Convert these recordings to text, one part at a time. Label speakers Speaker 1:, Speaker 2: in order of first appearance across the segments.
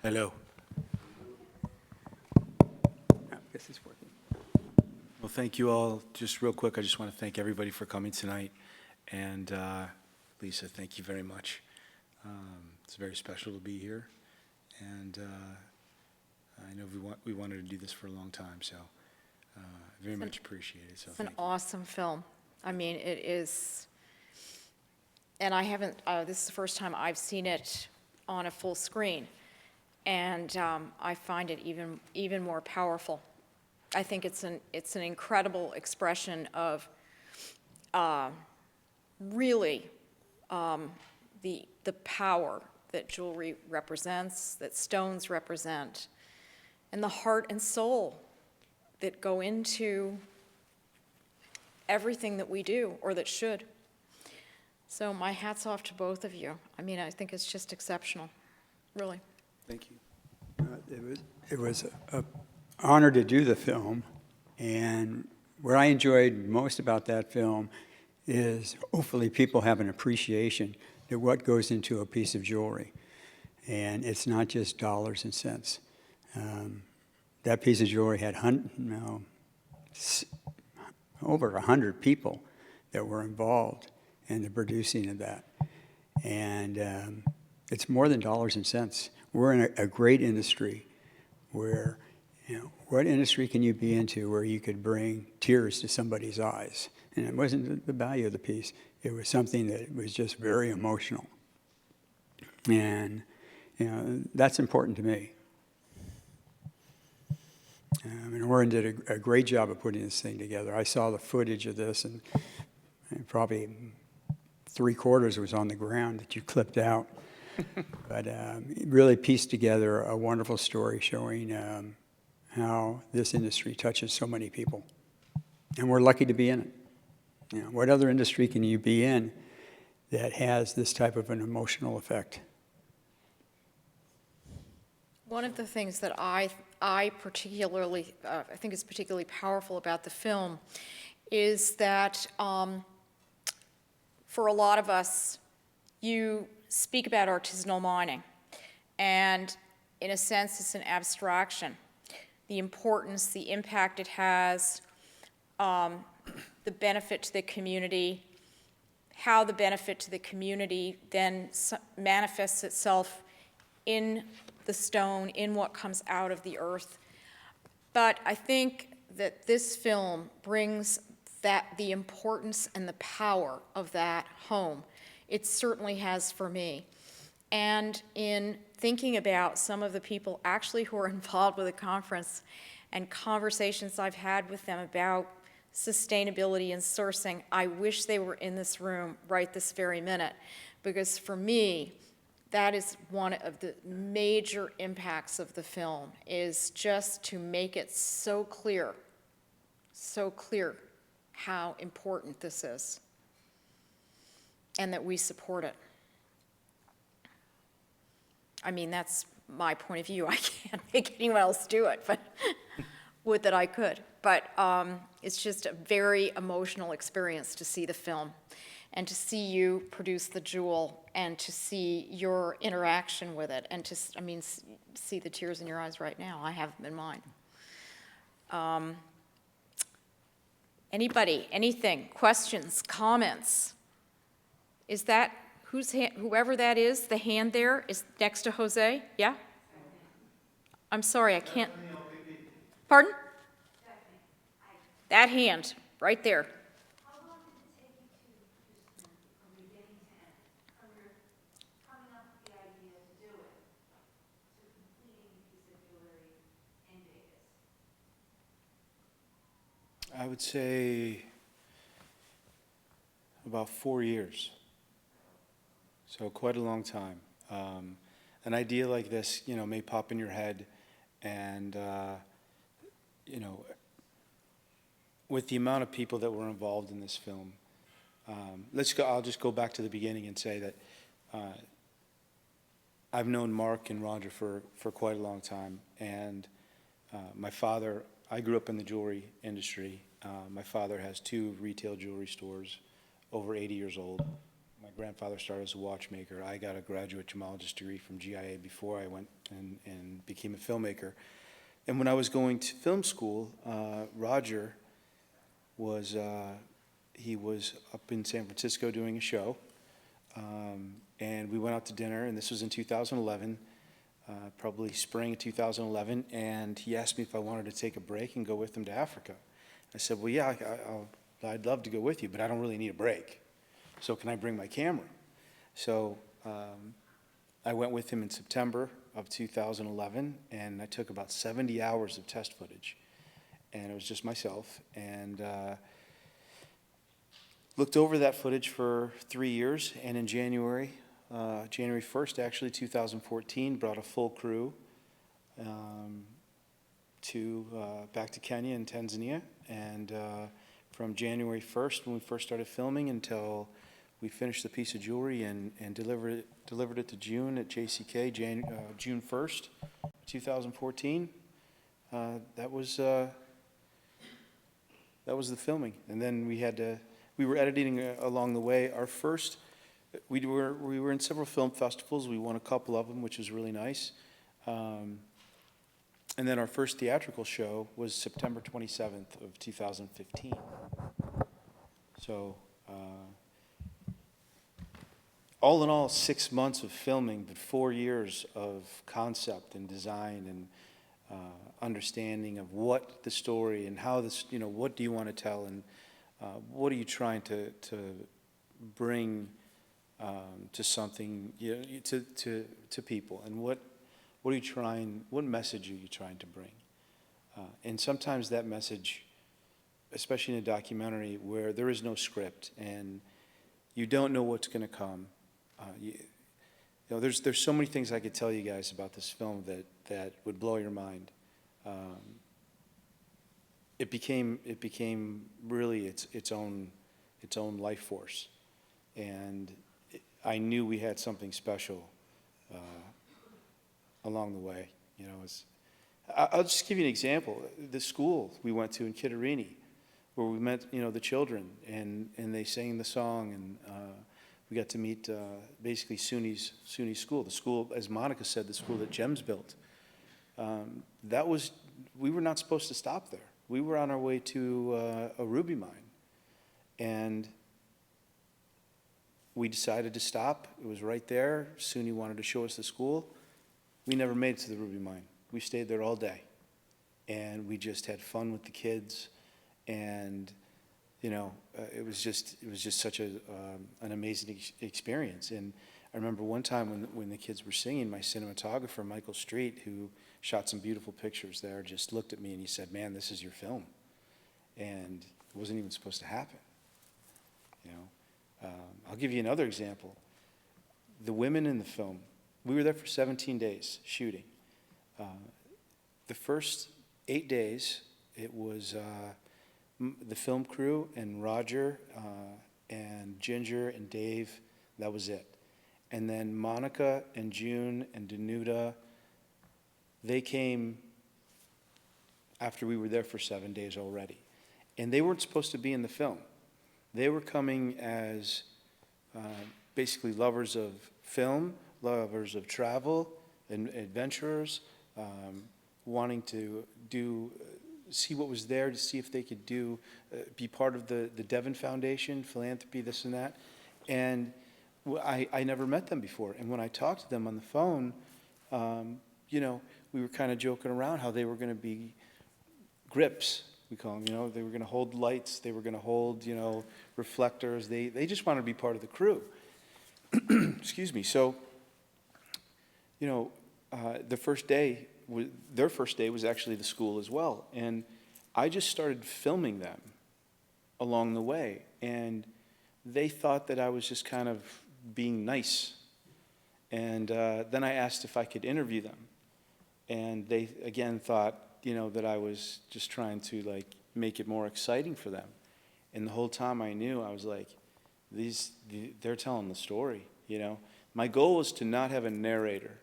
Speaker 1: Hello.
Speaker 2: This is working.
Speaker 1: Well, thank you all. Just real quick, I just want to thank everybody for coming tonight. And Lisa, thank you very much. It's very special to be here. And I know we wanted to do this for a long time, so very much appreciated. So
Speaker 3: It's an
Speaker 1: thank you.
Speaker 3: awesome film. I mean, it is, and I haven't, this is the first time I've seen it on a full screen, and I find it even more powerful. I think it's an incredible expression of really the power that jewelry represents, that stones represent, and the heart and soul that go into everything that we do, or that should. So my hat's off to both of you. I mean, I think it's just exceptional, really.
Speaker 1: Thank you.
Speaker 2: It was an honor to do the film, and what I enjoyed most about that film is hopefully people have an appreciation to what goes into a piece of jewelry, and it's not just dollars and cents. That piece of jewelry had over 100 people that were involved in the producing of that, and it's more than dollars and cents. We're in a great industry where, what industry can you be into where you could bring tears to somebody's eyes? And it wasn't the value of the piece. It was something that was just very emotional. And, that's important to me. And Oren did a great job of putting this thing together. I saw the footage of this, and probably 3/4 was on the ground that you clipped out. But it really pieced together a wonderful story showing how this industry touches so many people. And we're lucky to be in it. What other industry can you be in that has this type of an emotional effect?
Speaker 3: One of the things that I particularly, I think is particularly powerful about the film is that for a lot of us, you speak about artisanal mining, and in a sense, it's an abstraction. The importance, the impact it has, the benefit to the community, how the benefit to the community then manifests itself in the stone, in what comes out of the earth. But I think that this film brings the importance and the power of that home. It certainly has for me. And in thinking about some of the people actually who are involved with the conference and conversations I've had with them about sustainability and sourcing, I wish they were in this room right this very minute, because for me, that is one of the major impacts of the film, is just to make it so clear how important this is, and that we support it. I mean, that's my point of view. I can't make anyone else do it, but would that I could. But it's just a very emotional experience to see the film and to see you produce the jewel and to see your interaction with it and to, see the tears in your eyes right now. I have them in mine. Anybody, anything, questions, comments? Is that, whoever that is, the hand there is next to Jose? Yeah? I'm sorry, I can't. Pardon? That hand, right there.
Speaker 4: How long did it take you to produce the film from beginning to end, from your coming up with the idea to do it, to completing the piece of jewelry in Vegas?
Speaker 1: I would say about 4 years. So quite a long time. An idea like this, may pop in your head, and with the amount of people that were involved in this film, I'll just go back to the beginning and say that I've known Mark and Roger for quite a long time, and my father, I grew up in the jewelry industry. My father has 2 retail jewelry stores, over 80 years old. My grandfather started as a watchmaker. I got a graduate gemologist degree from GIA before I went and became a filmmaker. And when I was going to film school, Roger was, he was up in San Francisco doing a show. And we went out to dinner, and this was in 2011, probably spring of 2011, and he asked me if I wanted to take a break and go with him to Africa. I said, well, yeah, I'd love to go with you, but I don't really need a break. So can I bring my camera? So I went with him in September of 2011, and I took about 70 hours of test footage. And it was just myself, and looked over that footage for 3 years, and in January 1st, actually, 2014, brought a full crew back to Kenya and Tanzania, and from January 1st, when we first started filming, until we finished the piece of jewelry and delivered it to June at JCK, June 1st, 2014. That was the filming, and then we were editing along the way. Our first, we were in several film festivals. We won a couple of them, which was really nice. And then our first theatrical show was September 27th of 2015. So, all in all, 6 months of filming, but 4 years of concept and design and understanding of what the story and how this, what do you want to tell, and what are you trying to bring to something, to people, and what message are you trying to bring? And sometimes that message, especially in a documentary where there is no script and you don't know what's going to come, there's so many things I could tell you guys about this film that would blow your mind. It became really its own life force, and I knew we had something special along the way. I'll just give you an example. The school we went to in Kitterini, where we met the children, and they sang the song, and we got to meet basically SUNY's school. The school, as Monica said, the school that Gems built. We were not supposed to stop there. We were on our way to a ruby mine, and we decided to stop. It was right there. SUNY wanted to show us the school. We never made it to the ruby mine. We stayed there all day, and we just had fun with the kids, and it was just such an amazing experience. And I remember one time when the kids were singing, my cinematographer, Michael Street, who shot some beautiful pictures there, just looked at me and he said, "Man, this is your film." And it wasn't even supposed to happen. I'll give you another example. The women in the film, we were there for 17 days shooting. The first 8 days, it was the film crew and Roger and Ginger and Dave. That was it. And then Monica and June and Danuta, they came after we were there for 7 days already. And they weren't supposed to be in the film. They were coming as basically lovers of film, lovers of travel, and adventurers, wanting to see what was there, to see if they could be part of the Devon Foundation, philanthropy, this and that. And I never met them before. And when I talked to them on the phone, we were kind of joking around how they were going to be grips, we call them. They were going to hold lights, they were going to hold, reflectors. They just wanted to be part of the crew. Excuse me. So, their first day was actually the school as well. And I just started filming them along the way. And they thought that I was just kind of being nice. And then I asked if I could interview them. And they, again, thought, that I was just trying to, make it more exciting for them. And the whole time I knew, I was like, they're telling the story, My goal was to not have a narrator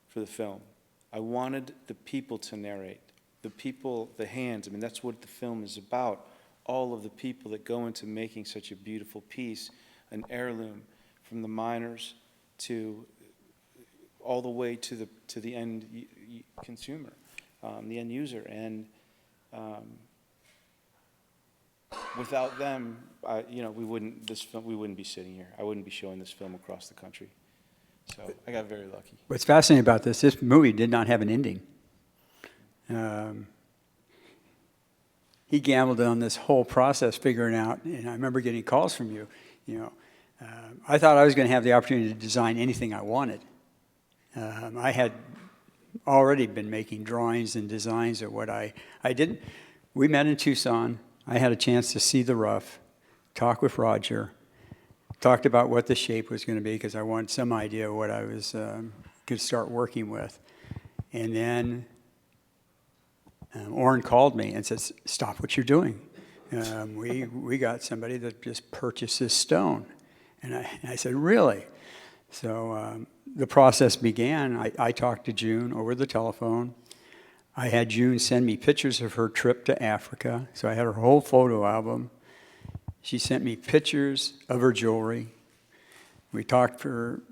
Speaker 1: for the film. I wanted the people to narrate, the people, the hands. I mean, that's what the film is about. All of the people that go into making such a beautiful piece, an heirloom from the miners to all the way to the end consumer, the end user. And without them, we wouldn't be sitting here. I wouldn't be showing this film across the country. So I got very lucky.
Speaker 2: What's fascinating about this movie did not have an ending. He gambled on this whole process figuring out, and I remember getting calls from you, I thought I was going to have the opportunity to design anything I wanted. I had already been making drawings and designs of what I didn't. We met in Tucson. I had a chance to see the rough, talk with Roger, talked about what the shape was going to be because I wanted some idea of what I was could start working with. And then Oren called me and said, "Stop what you're doing. We got somebody that just purchased this stone." And I said, "Really?" So the process began. I talked to June over the telephone. I had June send me pictures of her trip to Africa. So I had her whole photo album. She sent me pictures of her jewelry. We talked for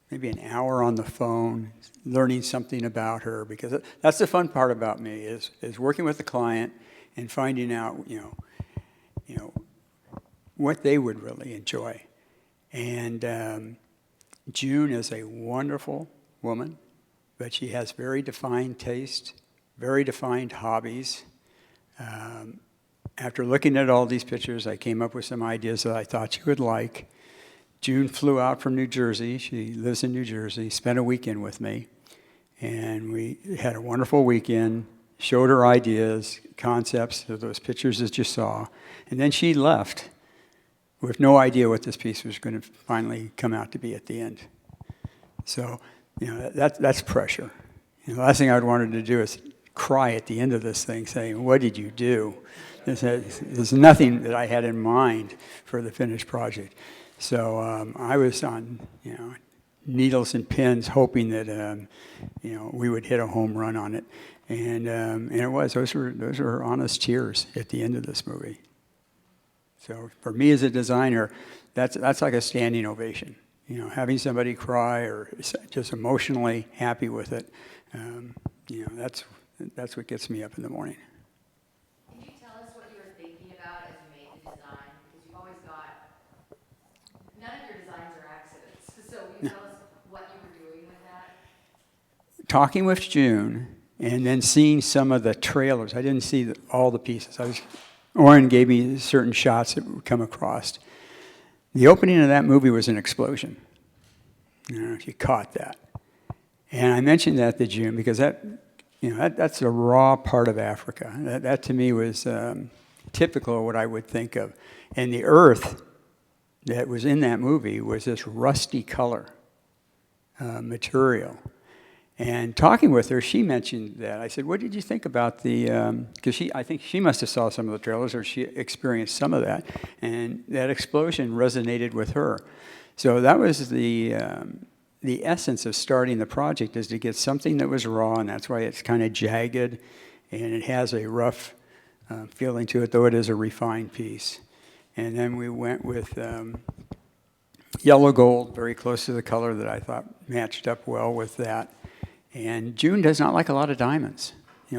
Speaker 2: maybe an hour on the phone, learning something about her, because that's the fun part about me is working with the client and finding out, what they would really enjoy. And June is a wonderful woman, but she has very defined taste, very defined hobbies. After looking at all these pictures, I came up with some ideas that I thought she would like. June flew out from New Jersey. She lives in New Jersey, spent a weekend with me, and we had a wonderful weekend, showed her ideas, concepts of those pictures that you saw, and then she left with no idea what this piece was going to finally come out to be at the end. So, that's pressure. The last thing I'd wanted to do is cry at the end of this thing saying, "What did you do?" There's nothing that I had in mind for the finished project. So I was on, needles and pins, hoping that, we would hit a home run on it, and it was. Those were honest tears at the end of this movie. So for me as a designer, that's like a standing ovation. Having somebody cry or just emotionally happy with it, that's what gets me up in the morning.
Speaker 5: Can you tell us what you were thinking about as you made the design? Because you've always got, none of your designs are accidents. So will you tell us what you were doing with that?
Speaker 2: Talking with June and then seeing some of the trailers. I didn't see all the pieces. Oren gave me certain shots that would come across. The opening of that movie was an explosion. I don't know if you caught that. And I mentioned that to June because that's the raw part of Africa. That to me was typical of what I would think of. And the earth that was in that movie was this rusty color material. And talking with her, she mentioned that. I said, "What did you think about the?" Because I think she must have saw some of the trailers, or she experienced some of that, and that explosion resonated with her. So that was the essence of starting the project, is to get something that was raw, and that's why it's kind of jagged, and it has a rough feeling to it, though it is a refined piece. And then we went with yellow gold, very close to the color that I thought matched up well with that. And June does not like a lot of diamonds.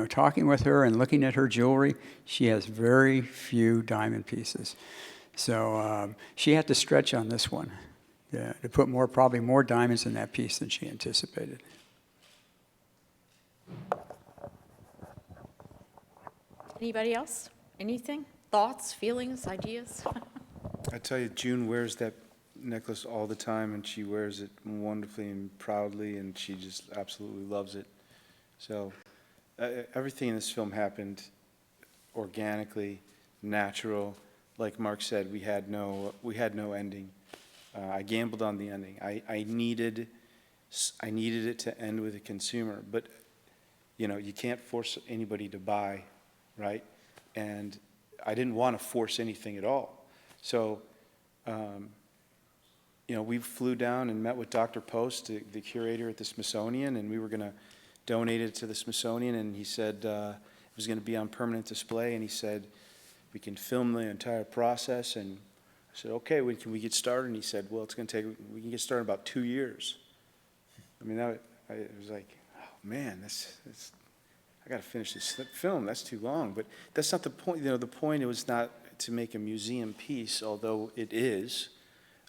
Speaker 2: Talking with her and looking at her jewelry, she has very few diamond pieces. So she had to stretch on this one to put probably more diamonds in that piece than she anticipated.
Speaker 3: Anybody else? Anything? Thoughts, feelings, ideas?
Speaker 1: I tell you, June wears that necklace all the time, and she wears it wonderfully and proudly, and she just absolutely loves it. So everything in this film happened organically, natural. Like Mark said, we had no ending. I gambled on the ending. I needed it to end with a consumer, but you can't force anybody to buy, right? And I didn't want to force anything at all. So we flew down and met with Dr. Post, the curator at the Smithsonian, and we were going to donate it to the Smithsonian, and he said it was going to be on permanent display, and he said we can film the entire process, and I said, okay, when can we get started? And he said, well, we can get started in about 2 years. I mean, it was like, oh, man, I got to finish this film. That's too long. But that's not the point. The point was not to make a museum piece, although it is.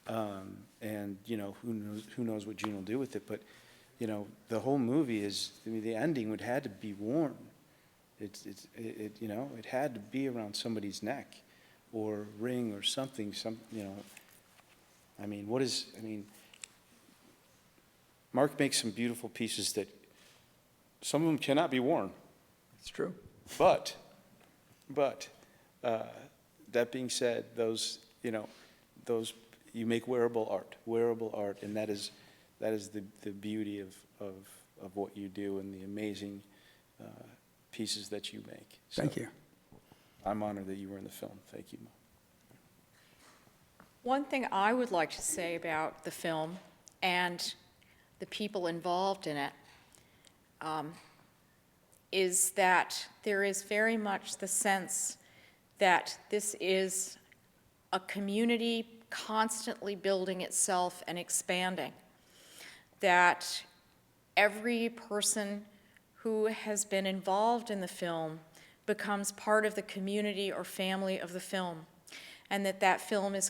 Speaker 1: And, who knows what Gene will do with it. But, the whole movie the ending would had to be worn. It had to be around somebody's neck or ring or something, Mark makes some beautiful pieces that some of them cannot be worn.
Speaker 2: It's true.
Speaker 1: But, that being said, you make wearable art, and that is the beauty of what you do and the amazing pieces that you make.
Speaker 2: Thank you.
Speaker 1: I'm honored that you were in the film. Thank you.
Speaker 3: One thing I would like to say about the film and the people involved in it is that there is very much the sense that this is a community constantly building itself and expanding, that every person who has been involved in the film becomes part of the community or family of the film, and that family is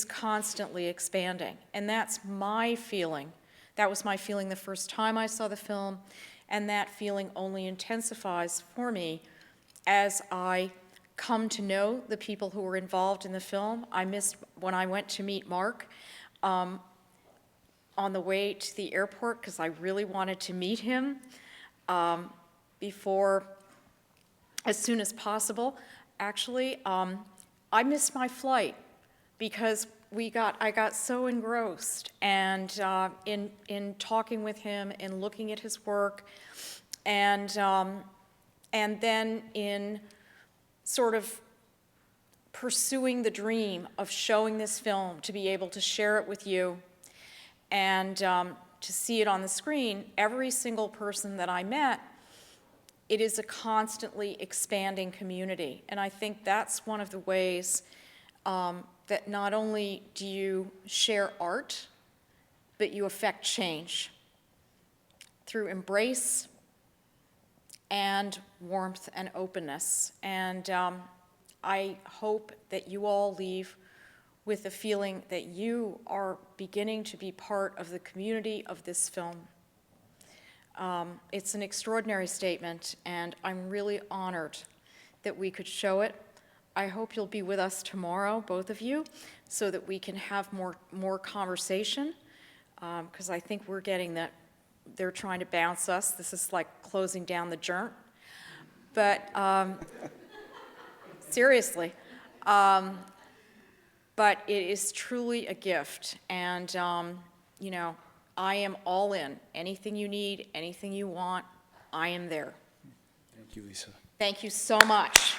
Speaker 3: constantly expanding. And that's my feeling. That was my feeling the first time I saw the film, and that feeling only intensifies for me as I come to know the people who were involved in the film. I missed when I went to meet Mark on the way to the airport, because I really wanted to meet him as soon as possible. Actually, I missed my flight because I got so engrossed and in talking with him and looking at his work, and then in sort of pursuing the dream of showing this film, to be able to share it with you and to see it on the screen. Every single person that I met, it is a constantly expanding community. And I think that's one of the ways that not only do you share art, but you affect change through embrace and warmth and openness. And I hope that you all leave with the feeling that you are beginning to be part of the community of this film. It's an extraordinary statement, and I'm really honored that we could show it. I hope you'll be with us tomorrow, both of you, so that we can have more conversation, because I think we're getting that they're trying to bounce us. This is like closing down the joint. But seriously, but it is truly a gift, and I am all in. Anything you need, anything you want, I am there.
Speaker 1: Thank you, Lisa.
Speaker 3: Thank you so much.